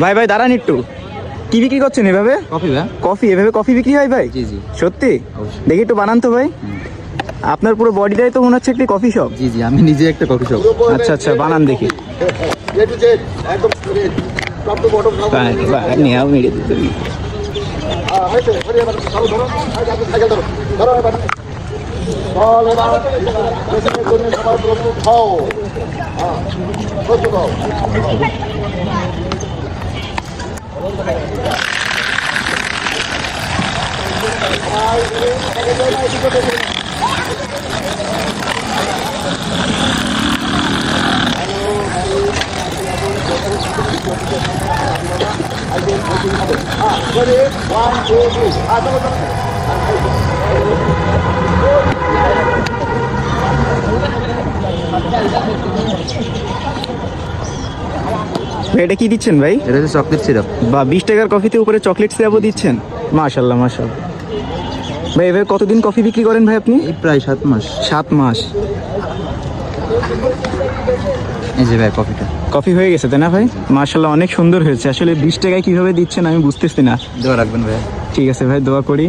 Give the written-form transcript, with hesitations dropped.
ভাই ভাই দাঁড়ান একটু, কি বিক্রি করছেন এভাবে? কফি ভাই। কফি? এভাবে কফি বিক্রি হয় ভাই? জি জি সত্যি? অবশ্যই। দেখি একটু বানান তো ভাই। আপনার পুরো বডিটাই তো মনে হচ্ছে একটি কফি শপ। জি জি আমি নিজে একটা কফি শপ। আচ্ছা আচ্ছা, বানান দেখি। ভাই, এটা কি দিচ্ছেন ভাই? এটা হচ্ছে চকলেট সিরাপ। বা 20 টাকার কফিতে উপরে চকলেট সিরাপও দিচ্ছেন? মাশাল্লাহ মাশাল্লাহ। ভাই এভাবে কতদিন কফি বিক্রি করেন ভাই আপনি? এই প্রায় 7 মাস। 7 মাস। এই যে ভাই কফিটা। কফি হয়ে গেছে তাই না ভাই? মাশাল্লাহ, অনেক সুন্দর হয়েছে। আসলে 20 টাকায় কিভাবে দিচ্ছেন আমি বুঝতেছি না। দোয়া রাখবেন ভাই। ঠিক আছে ভাই, দোয়া করি।